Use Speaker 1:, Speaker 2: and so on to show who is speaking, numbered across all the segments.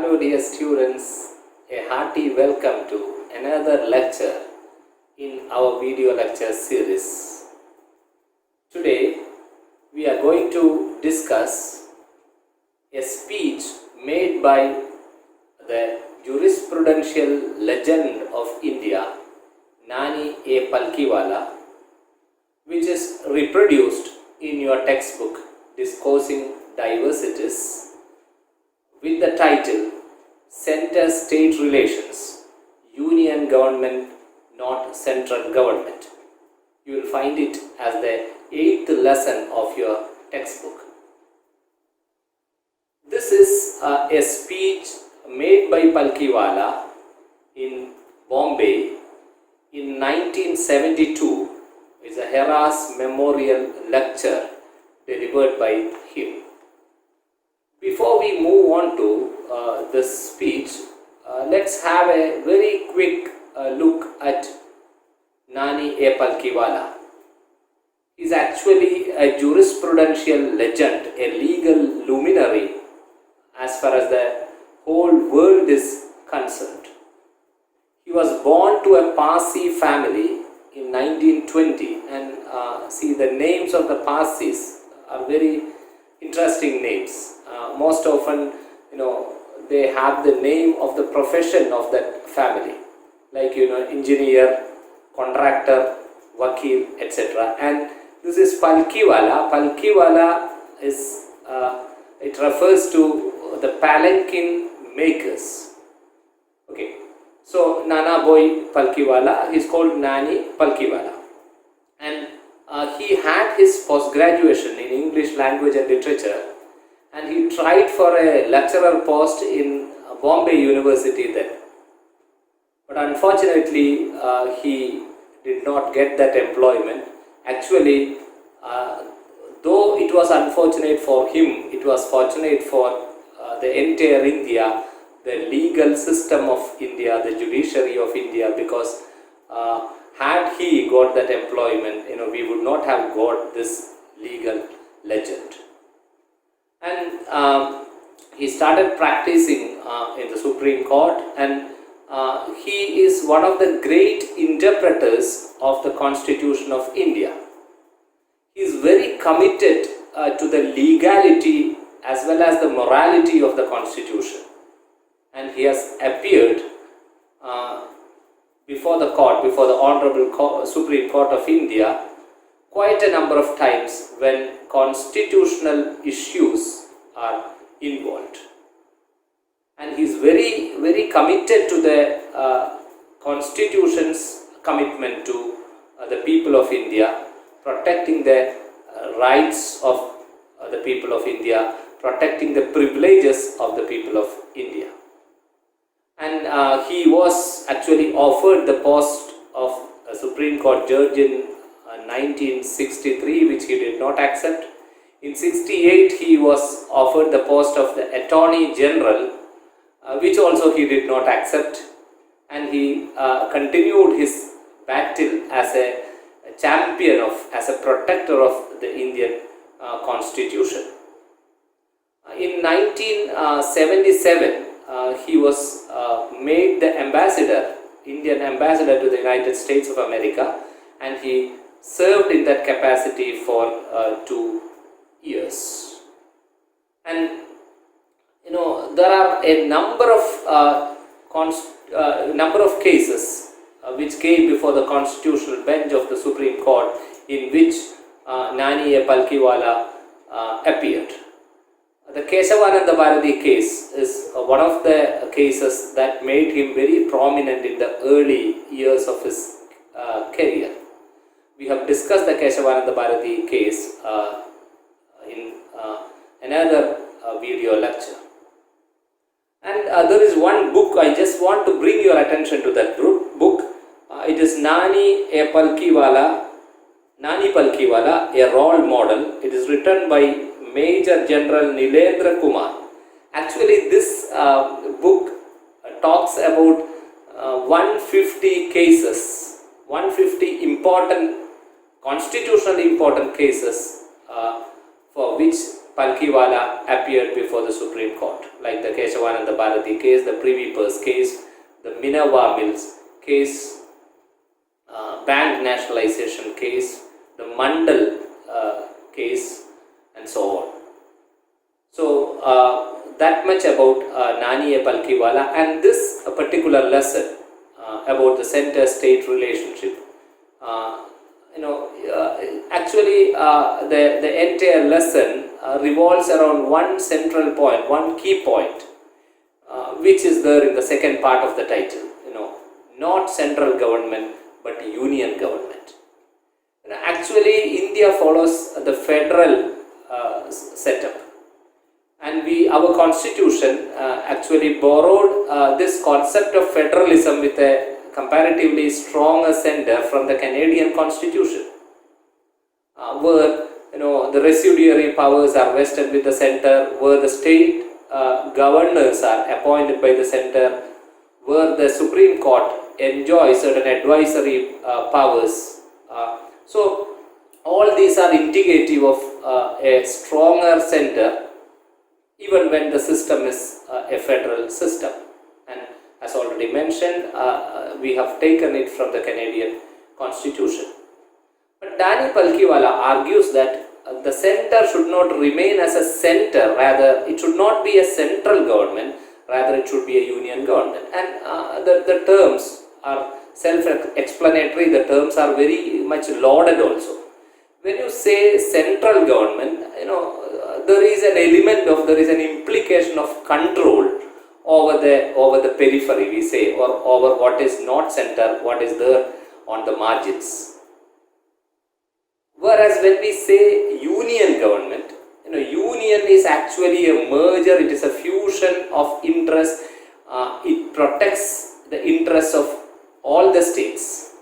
Speaker 1: Hello dear students, a hearty welcome to another lecture in our video lecture series. Today we are going to discuss a speech made by the jurisprudential legend of India, Nani A. Palkiwala, which is reproduced in your textbook Discoursing Diversities with the title Center-State Relations, Union Government, not Central Government. You will find it as the 8th lesson of your textbook. This is a speech made by Palkiwala in Bombay in 1972. It's a Heras Memorial Lecture delivered by him. Before we move on to this speech, let's have a very quick look at Nani A. Palkiwala. He is actually a jurisprudential legend, a legal luminary as far as the whole world is concerned. He was born to a Parsi family in 1920, and see, the names of the Parsis are very interesting names. Most often, they have the name of the profession of that family, like engineer, contractor, wakil, etc. And this is Palkiwala. Palkiwala is it refers to the palanquin makers. Okay, so Nana boy Palkiwala is called Nani Palkiwala, and he had his post-graduation in English language and literature, and he tried for a lecturer post in Bombay University then. But unfortunately, he did not get that employment. Actually, though it was unfortunate for him, it was fortunate for the entire India, the legal system of India, the judiciary of India, because had he got that employment, we would not have got this legal legend. And he started practicing in the Supreme Court, and he is one of the great interpreters of the Constitution of India. He is very committed to the legality as well as the morality of the Constitution, and he has appeared before the court, before the Honorable Supreme Court of India, quite a number of times when constitutional issues are involved. And he is very, very committed to the Constitution's commitment to the people of India, protecting the rights of the people of India, protecting the privileges of the people of India. And he was actually offered the post of a Supreme Court judge in 1963, which he did not accept. In 68, he was offered the post of the Attorney General, which also he did not accept. And he continued his battle as a champion as a protector of the Indian Constitution. In 1977, he was made the ambassador, Indian ambassador to the United States of America, and he served in that capacity for 2 years. And there are a number of cases which came before the constitutional bench of the Supreme Court, in which Nani A. Palkiwala appeared. The Keshavananda Bharati case is one of the cases that made him very prominent in the early years of his career. We have discussed the Keshavananda Bharati case in another video lecture. And there is one book, I just want to bring your attention to that book. It is Nani A. Palkiwala, Nani Palkiwala, a role model. It is written by Major General Nilendra Kumar. Actually, this book talks about 150 cases, 150 important, constitutionally important cases for which Palkiwala appeared before the Supreme Court, like the Keshavananda Bharati case, the Privy Purse case, the Minerva Mills case, bank nationalization case, the Mandal case, and so on. So that much about Nani A, Palkiwala, and this particular lesson about the center-state relationship. Actually, the entire lesson revolves around one central point, one key point, which is there in the second part of the title. Not central government but union government. Actually, India follows the federal setup, and our constitution actually borrowed this concept of federalism with a comparatively stronger center from the Canadian constitution, where the residuary powers are vested with the center, where the state governors are appointed by the center, where the Supreme Court enjoys certain advisory powers. So all these are indicative of a stronger center, even when the system is a federal system. And as already mentioned, we have taken it from the Canadian Constitution. But Nani Palkiwala argues that the center should not remain as a center, rather it should not be a central government, rather it should be a union government. And the terms are self-explanatory, the terms are very much lauded also. When you say central government, there is an element of, there is an implication of control over the periphery, we say, or over what is not center, what is there on the margins. Whereas when we say union government, union is actually a merger, it is a fusion of interests, it protects the interests of all the states.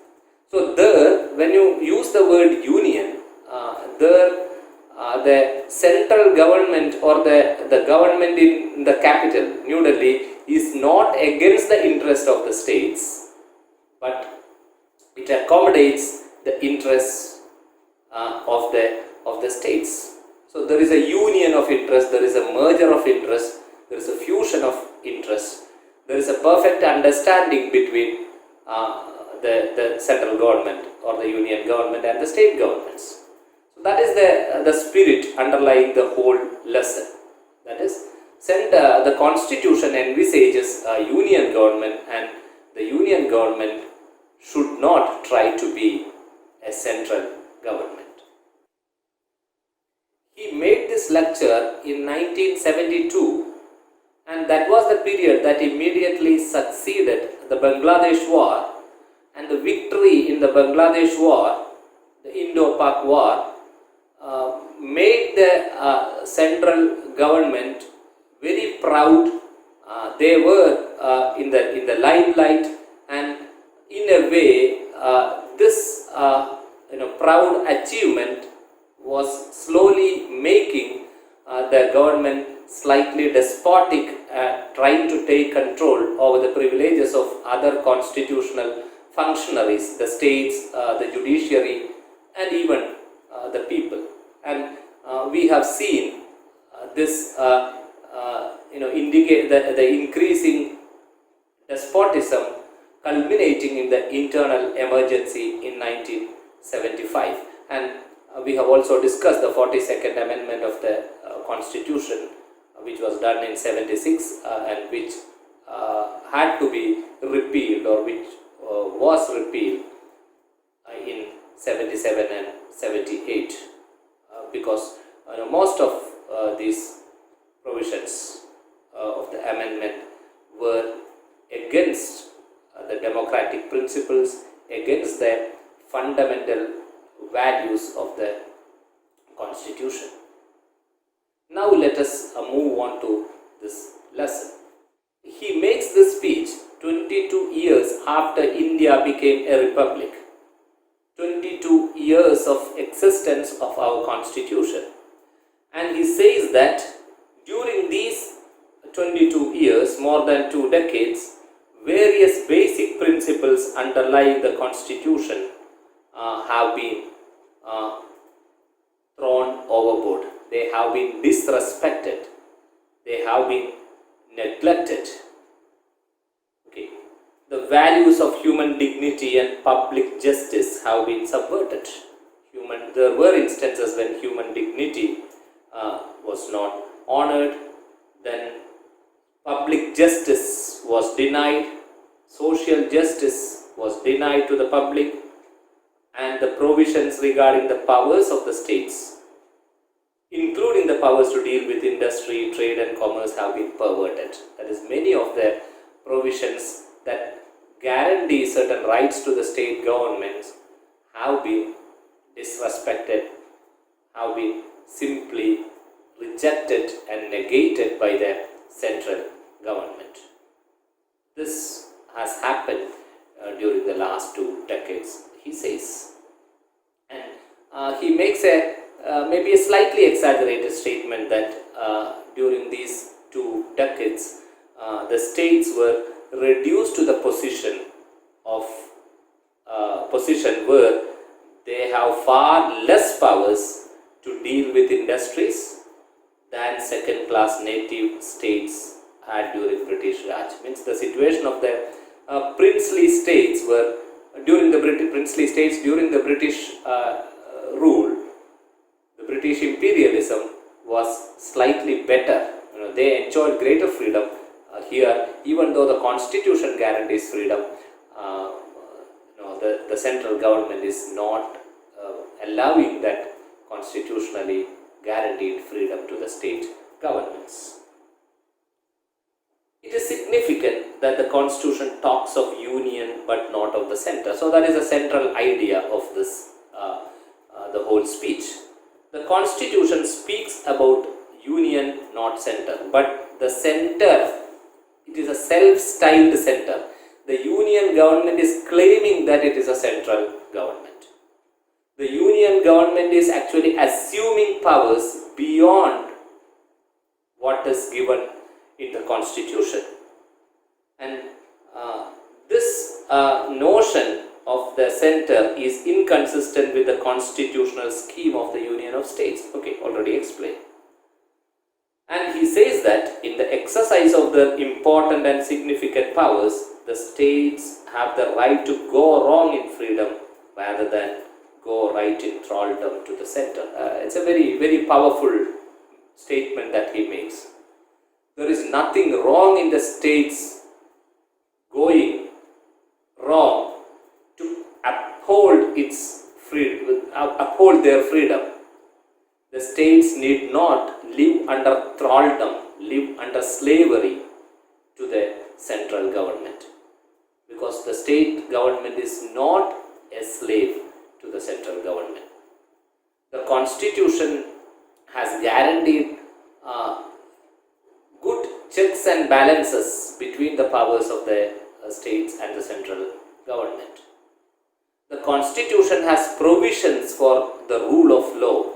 Speaker 1: So there, when you use the word union, the central government or the government in the capital, New Delhi, is not against the interest of the states, but it accommodates the interests of the states. So there is a union of interest, there is a merger of interest, there is a fusion of interest, there is a perfect understanding between the central government or the union government and the state governments. So that is the spirit underlying the whole lesson. That is, the constitution envisages a union government, and the union government should not try to be a central government. He made this lecture in 1972, and that was the period that immediately succeeded the Bangladesh War, and the victory in the Bangladesh War, the Indo-Pak War, made the central government very proud. They were in the limelight, and in a way, this proud achievement was slowly making the government slightly despotic, trying to take control over the privileges of other constitutional functionaries, the states, the judiciary, and even the people. And we have seen this indicate the increasing despotism culminating in the internal emergency in 1975. And we have also discussed the 42nd Amendment of the Constitution, which was done in 76 and which had to be repealed, or which was repealed in 77 and 78, because most of these provisions of the amendment were against the democratic principles, against the fundamental values of the Constitution. Now let us move on to this lesson. He makes this speech 22 years after India became a republic, 22 years of existence of our Constitution, and he says that during these 22 years, more than 2 decades, various basic principles underlying the Constitution have been thrown overboard. They have been disrespected. They have been neglected. Okay. The values of human dignity and public justice have been subverted. There were instances when human dignity was not honored, then public justice was denied, social justice was denied to the public, and the provisions regarding the powers of the states, including the powers to deal with industry, trade and commerce, have been perverted. That is, many of the provisions that guarantee certain rights to the state governments have been disrespected, have been simply rejected and negated by the central government. This has happened during the last 2 decades, he says. And he makes a maybe a slightly exaggerated statement that during these 2 decades, the states were reduced to the position where they have far less powers to deal with industries than second-class native states had during British Raj. Means the situation of the princely states during the British rule, the British imperialism was slightly better. They enjoyed greater freedom. Here, even though the constitution guarantees freedom, the central government is not allowing that constitutionally guaranteed freedom to the state governments. It is significant that the constitution talks of union but not of the center. So that is a central idea of this, the whole speech. The constitution speaks about union, not center, but the center, it is a self-styled center. The union government is claiming that it is a central government. The union government is actually assuming powers beyond what is given in the constitution. And this notion of the center is inconsistent with the constitutional scheme of the Union of States. Okay, already explained. And he says that in the exercise of the important and significant powers, the states have the right to go wrong in freedom rather than go right in thraldom to the center. It's a very, very powerful statement that he makes. There is nothing wrong in the states going wrong to uphold their freedom. The states need not live under thraldom, live under slavery to the central government, because the state government is not a slave to the central government. The constitution has guaranteed good checks and balances between the powers of the states and the central government. The constitution has provisions for the rule of law.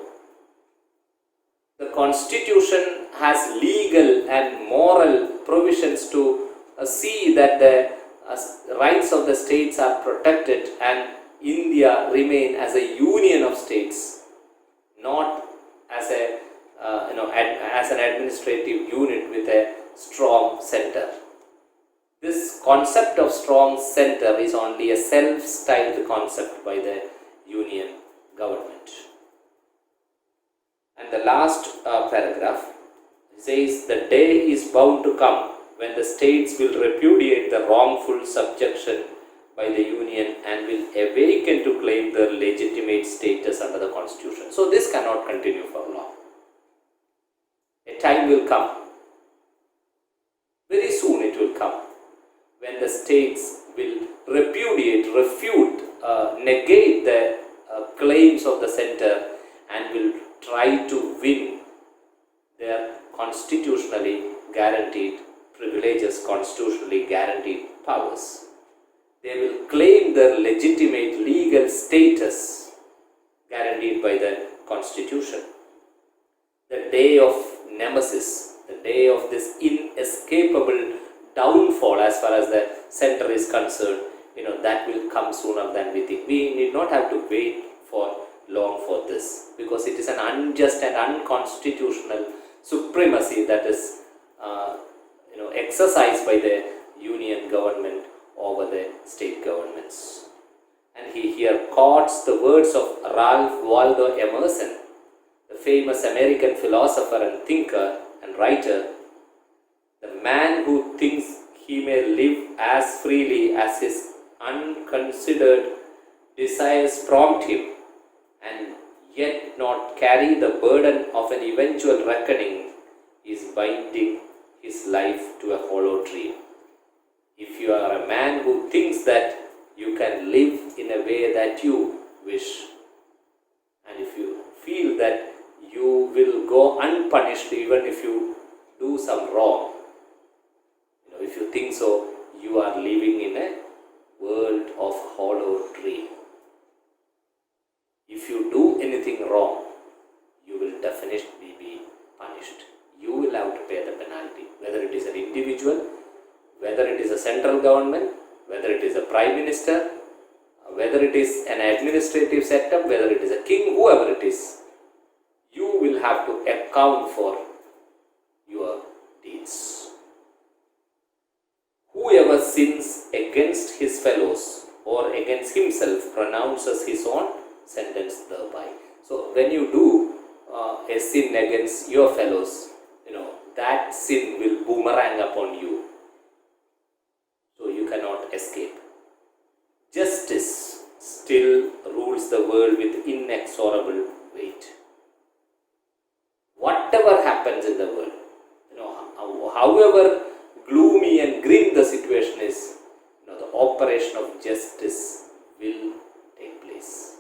Speaker 1: The constitution has legal and moral provisions to see that the rights of the states are protected and India remain as a union of states, not as as an administrative unit with a strong center. This concept of strong center is only a self-styled concept by the union government. And the last paragraph says, the day is bound to come when the states will repudiate the wrongful subjection by the union and will awaken to claim their legitimate status under the constitution. So this cannot continue for long. A time will come, very soon it will come, when the states will repudiate, refute, negate the claims of the center and will try to win their constitutionally guaranteed privileges, constitutionally guaranteed powers. They will claim their legitimate legal status guaranteed by the constitution. The day of nemesis, the day of this inescapable downfall as far as the center is concerned, that will come sooner than we think. We need not have to wait for long for this, because it is an unjust and unconstitutional supremacy that is exercised by the union government over the state governments. And he here quotes the words of Ralph Waldo Emerson, the famous American philosopher and thinker and writer. The man who thinks he may live as freely as his unconsidered desires prompt him, and yet not carry the burden of an eventual reckoning, is binding his life to a hollow dream. If you are a man who thinks that you can live in a way that you wish, and if you feel that you will go unpunished even if you do some wrong, if you think so, you are living in a world of hollow dream. If you do anything wrong, you will definitely be punished. You will have to pay the penalty, whether it is an individual, whether it is a central government, whether it is a prime minister, whether it is an administrative setup, whether it is a king, whoever it is, you will have to account for your deeds. Whoever sins against his fellows or against himself pronounces his own sentence thereby. So when you do a sin against your fellows, that sin will boomerang upon you. So you cannot escape. Justice still rules the world with inexorable weight. Whatever happens in the world, however gloomy and grim the situation is, the operation of justice will take place.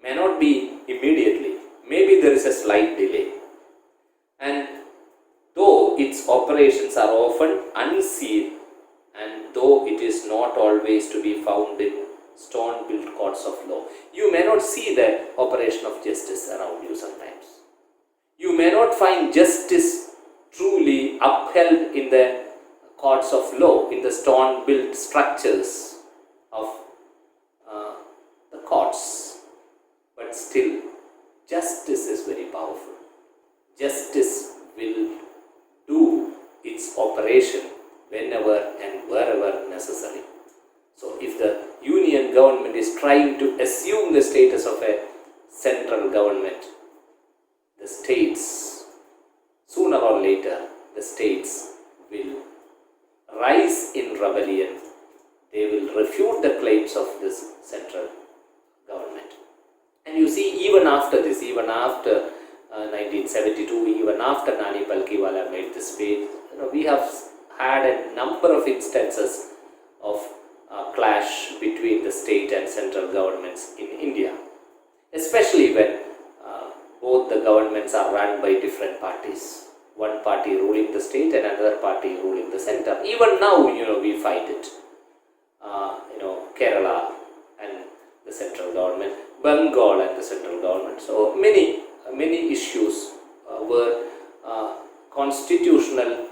Speaker 1: May not be immediately, maybe there is a slight delay. And though its operations are often unseen, and though it is not always to be found in stone-built courts of law, you may not see the operation of justice around you sometimes. You may not find justice truly upheld in the courts of law, in the stone-built structures of the courts. But still, justice is very powerful. Justice will do its operation whenever and wherever necessary. So if the union government is trying to assume the status of a central government, the states, sooner or later, the states will rise in rebellion. They will refute the claims of this central government. And you see, even after this, even after 1972, even after Nani Palkiwala made this speech, we have had a number of instances of clash between the state and central governments in India, especially when both the governments are run by different parties. One party ruling the state and another party ruling the center. Even now, we fight it. Kerala and the central government, Bengal and the central government. So many issues where constitutional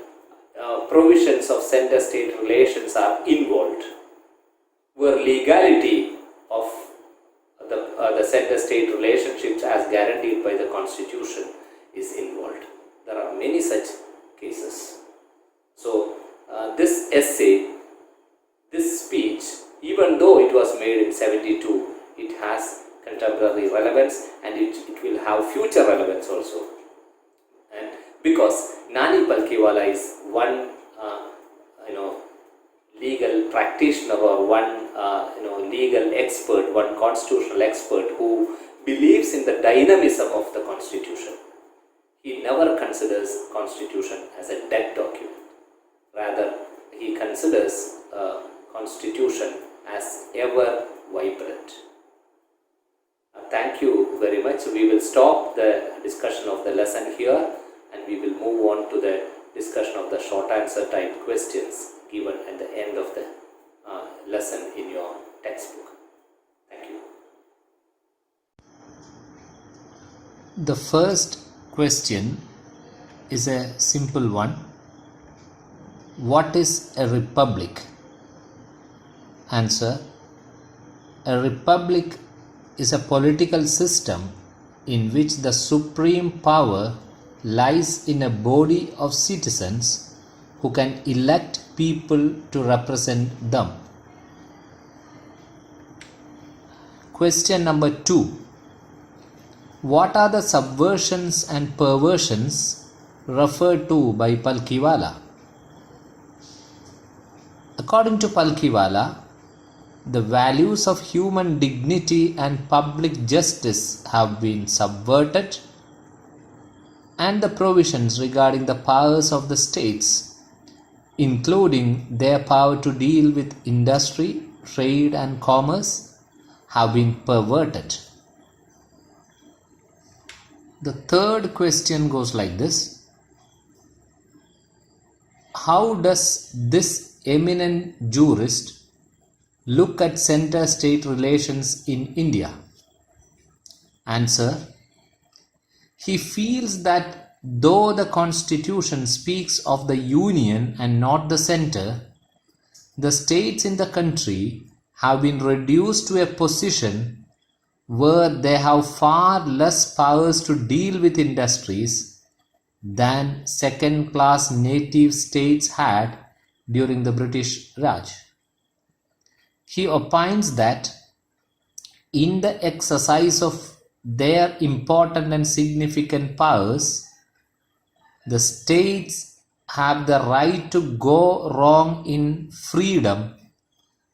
Speaker 1: provisions of center-state relations are involved, where legality of the center-state relationships as guaranteed by the constitution is involved. There are many such cases. So this essay, this speech, even though it was made in 72, it has contemporary relevance and it will have future relevance also. And because Nani Palkiwala is one legal practitioner or one legal expert, one constitutional expert who believes in the dynamism of the constitution. He never considers constitution as a dead document. Rather, he considers constitution as ever vibrant. Thank you very much. We will stop the discussion of the lesson here and we will move on to the discussion of the short answer type questions given at the end of the lesson in your textbook. Thank you.
Speaker 2: The first question is a simple one. What is a republic? Answer: a republic is a political system in which the supreme power lies in a body of citizens who can elect people to represent them. Question number 2. What are the subversions and perversions referred to by Palkiwala? According to Palkiwala, the values of human dignity and public justice have been subverted, and the provisions regarding the powers of the states, including their power to deal with industry, trade and commerce, have been perverted. The third question goes like this. How does this eminent jurist look at center-state relations in India? Answer. He feels that though the constitution speaks of the union and not the center, the states in the country have been reduced to a position where they have far less powers to deal with industries than second-class native states had during the British Raj. He opines that in the exercise of their important and significant powers, the states have the right to go wrong in freedom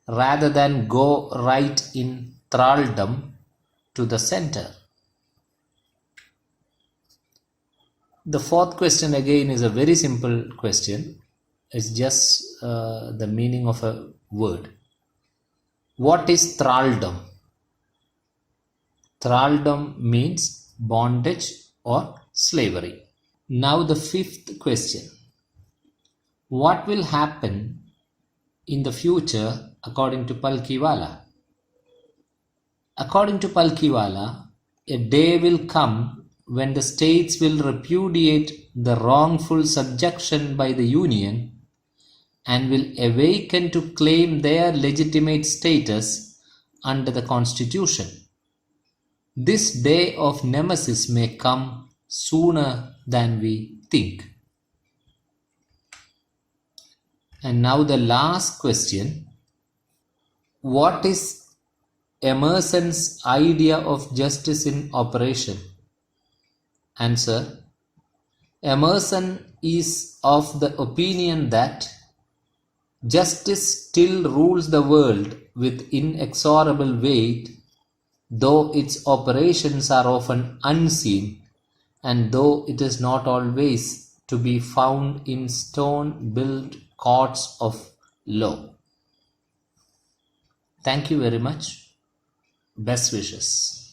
Speaker 2: rather than go right in thraldom to the center. The fourth question again is a very simple question. It's just the meaning of a word. What is thraldom? Thraldom means bondage or slavery. Now the fifth question. What will happen in the future according to Palkiwala? According to Palkiwala, a day will come when the states will repudiate the wrongful subjection by the Union and will awaken to claim their legitimate status under the Constitution. This day of nemesis may come sooner than we think. And now the last question. What is Emerson's idea of justice in operation? Answer. Emerson is of the opinion that justice still rules the world with inexorable weight, though its operations are often unseen, and though it is not always to be found in stone-built courts of law. Thank you very much. Best wishes.